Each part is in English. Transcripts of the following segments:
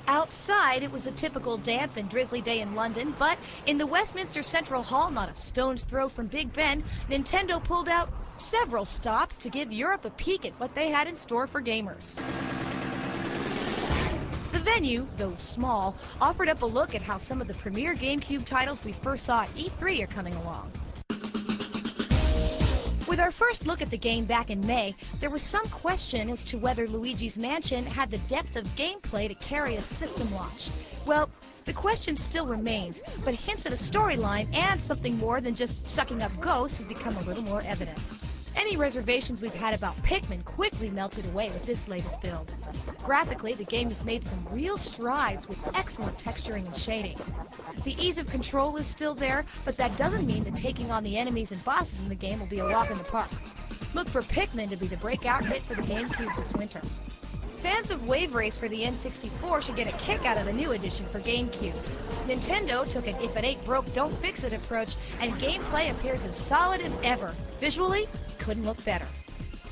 Outside, it was a typical damp and drizzly day in London, but in the Westminster Central Hall, not a stone's throw from Big Ben, Nintendo pulled out several stops to give Europe a peek at what they had in store for gamers. The venue, though small, offered up a look at how some of the premier GameCube titles we first saw at E3 are coming along. With our first look at the game back in May, there was some question as to whether Luigi's Mansion had the depth of gameplay to carry a system launch. Well, the question still remains, but hints at a storyline and something more than just sucking up ghosts have become a little more evident. Any reservations we've had about Pikmin quickly melted away with this latest build. Graphically, the game has made some real strides with excellent texturing and shading. The ease of control is still there, but that doesn't mean that taking on the enemies and bosses in the game will be a walk in the park. Look for Pikmin to be the breakout hit for the GameCube this winter. Fans of Wave Race for the N64 should get a kick out of the new edition for GameCube. Nintendo took an if it ain't broke, don't fix it approach, and gameplay appears as solid as ever. Visually, couldn't look better.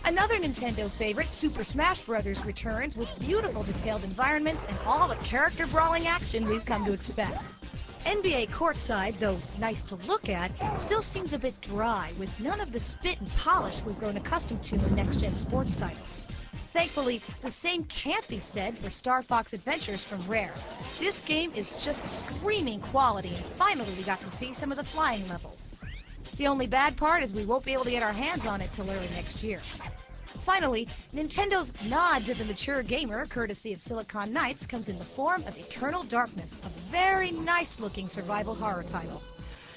Another Nintendo favorite, Super Smash Bros. Returns with beautiful detailed environments and all the character-brawling action we've come to expect. NBA Courtside, though nice to look at, still seems a bit dry, with none of the spit and polish we've grown accustomed to in next-gen sports titles. Thankfully, the same can't be said for Star Fox Adventures from Rare. This game is just screaming quality, and finally we got to see some of the flying levels. The only bad part is we won't be able to get our hands on it till early next year. Finally, Nintendo's nod to the mature gamer, courtesy of Silicon Knights, comes in the form of Eternal Darkness, a very nice-looking survival horror title.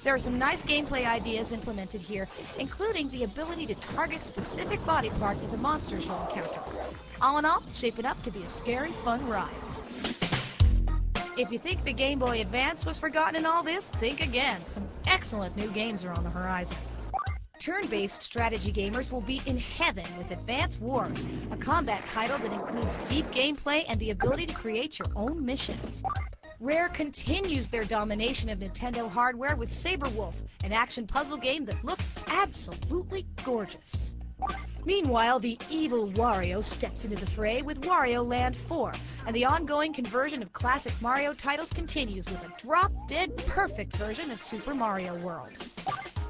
There are some nice gameplay ideas implemented here, including the ability to target specific body parts of the monsters you'll encounter. All in all, shaping up to be a scary, fun ride. If you think the Game Boy Advance was forgotten in all this, think again. Some excellent new games are on the horizon. Turn-based strategy gamers will be in heaven with Advance Wars, a combat title that includes deep gameplay and the ability to create your own missions. Rare continues their domination of Nintendo hardware with Saberwolf, an action puzzle game that looks absolutely gorgeous. Meanwhile, the evil Wario steps into the fray with Wario Land 4, and the ongoing conversion of classic Mario titles continues with a drop-dead perfect version of Super Mario World.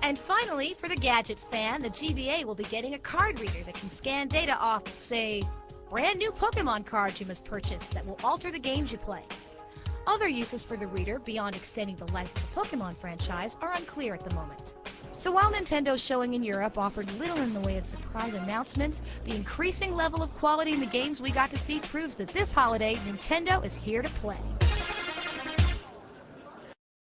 And finally, for the gadget fan, the GBA will be getting a card reader that can scan data off, say, brand new Pokemon cards you must purchase that will alter the games you play. Other uses for the reader, beyond extending the life of the Pokemon franchise, are unclear at the moment. So while Nintendo's showing in Europe offered little in the way of surprise announcements, the increasing level of quality in the games we got to see proves that this holiday, Nintendo is here to play.